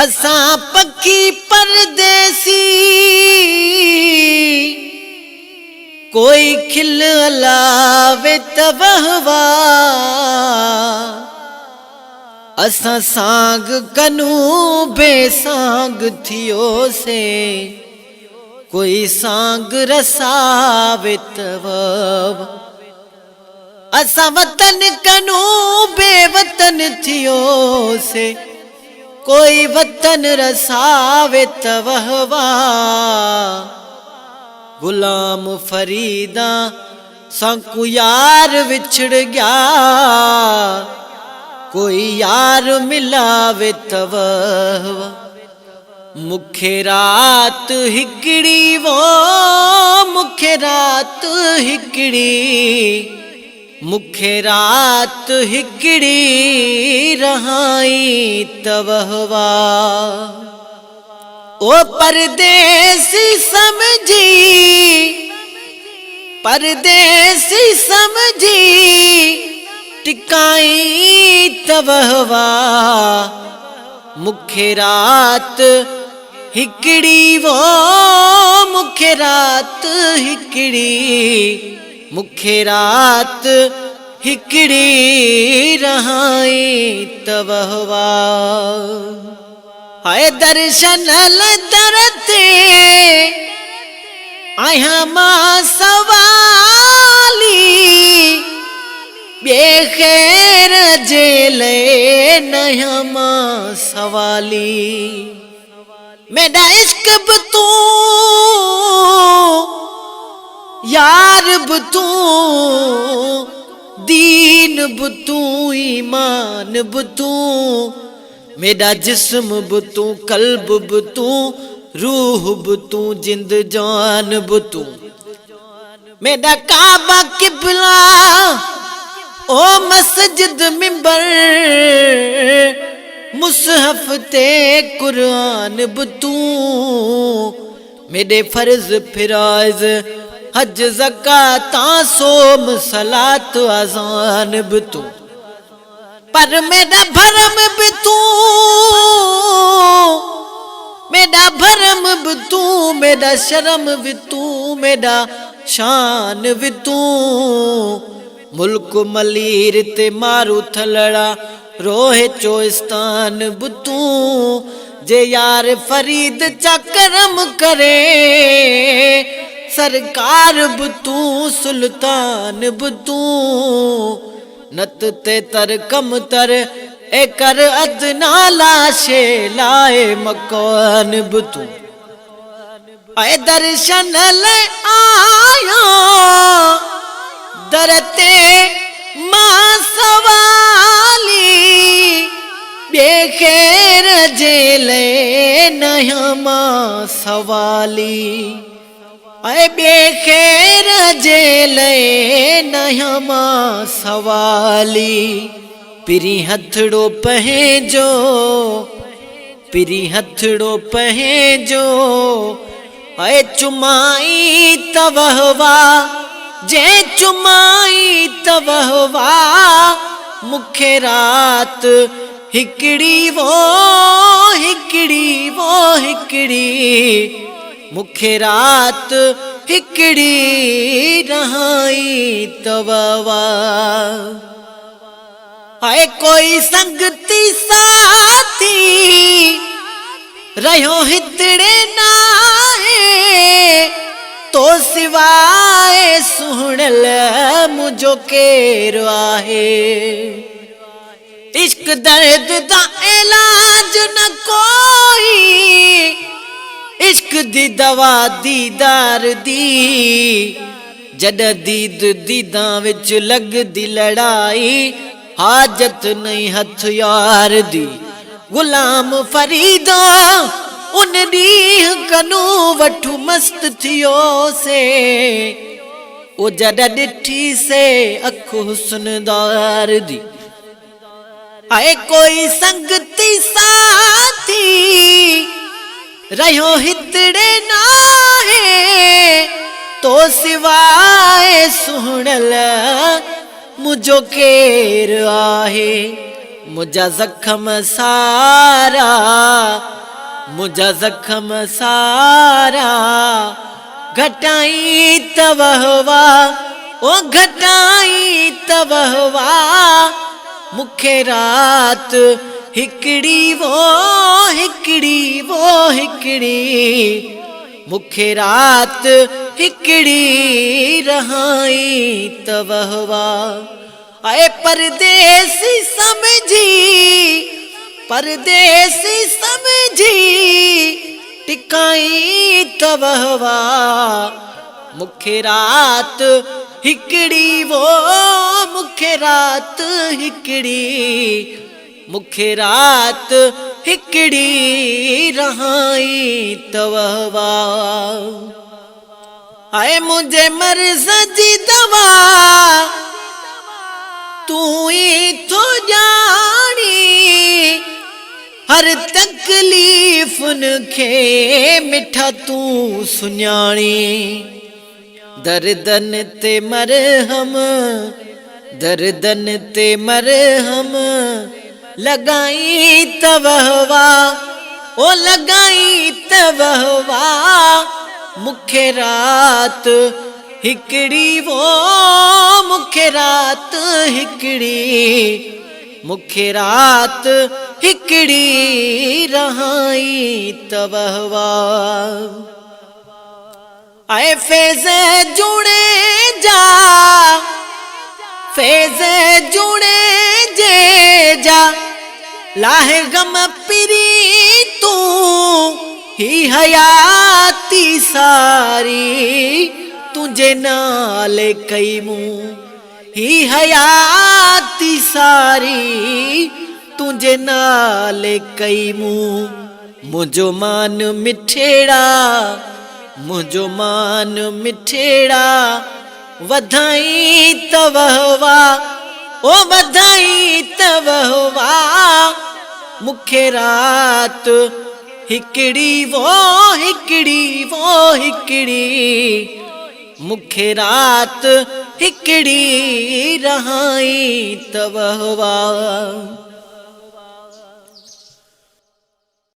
असां पखी परदेसी कोई खिल अलावे तबहवा असां सांग कनू बेसांग थियो से कोई सांग रसावे तबहवा असां वतन कनू बेवतन थियो से कोई वतन रसावे तबहवा गुलाम फरीदा सांकू यार विछड़ गया कोई यार मिलावे तबहवा मुखे रात हिकड़ी वो मुखे रात हिकड़ी मुखे रात हिकड़ी रहाई तबहवा ओ परदेसी समझी टिकाई तबहवा मुखे रात हिकड़ी वो मुखे रात हिकड़ी मुखे रात हिकड़ी रहाई तबहवा हाय दर्शन दरते आया मां सवाली बेखैर जेले नया मां सवाली मेरा इश्क बतू यार बतू दीन बतू ईमान बतू मेरा जिस्म बतू कल्ब बतू रूह बतू जिंद जान बतू मेरा काबा किबला ओ मस्जिद मिंबर मुसहफ ते कुरान बतू मेरे फर्ज फिराज हज ज़काता सोम सलात अज़ान बतू पर मेरा भरम बतू मेरा भरम बतू मेरा शर्म बतू मेरा शान बतू मुल्क मलीर ते मारू थलड़ा रोहे चोइस्तान बतू जे यार फरीद चकरम करे सरकार बतू सुल्तान बतू नत ते तर कम तर ए कर अदना लाशे लाए मकान बतू आए दर्शन ले आया दरते मां सवाली बेखैर जेले नया मां सवाली आए बेखैर जेले नया मां सवाली पिरी हथड़ो पहेजो पिरी हथड़ो पहेजो आए चुमाई तबहवा जे चुमाई तबहवा मुखे रात हिकड़ी वो हिकड़ी वो हिकड़ी मुखे रात हिकड़ी रहाई तबहवा हाय कोई संगती साथी रहो हितड़े ना है तो सिवाए सुहणल मुझो केर आहे इश्क दर्द दा इलाज न कोई इश्क दी दवा दीदार दी जद दीद दीदा विच लग दी लड़ाई हाजत नहीं हथ यार दी गुलाम फरीदा उन ॾींह कनू वठू मस्त थियो से ओ जड ॾिठी से अख हुस्नदार दी आए कोई संगती साथी रहो हितड़े ना है तो सिवाए सुहणल मुझो केर आहे मुझा जख्म सारा मुझा जख्म सारा घटाई तवहवा ओ घटाई तवहवा मुखे रात हिकड़ी वो हिकड़ी मुखे रात हिकड़ी रहाई तवहवा आए परदेसी समझी टिकाई तवहवा मुखे रात हिकड़ी वो मुखे रात हिकड़ी मुखे रात हिकड़ी रहाई तवहवा आए मुझे मर्ज़ जी दवा तू ही तो जानी हर तकलीफ़ुन खे मिठा तू सुञाणी दर्दन ते मरहम लगाई तवहवा ओ लगाई तवहवा मुखे रात हिकड़ी वो मुखे रात हिकड़ी मुखे रात हिकड़ी रहाई तवहवा आए फैज़ जुड़े जे जा लाहे गम पिरी तू ही हयाती सारी तुझे नाल कई मुँह ही हयाती सारी तुझे नाल कई मुँह मुझो मान मिठेड़ा वधाई तवहवा ओ वधाई तवहवा मुखे रात हिकड़ी वो हिकड़ी मुखे रात हिकड़ी रहाई तवहवा।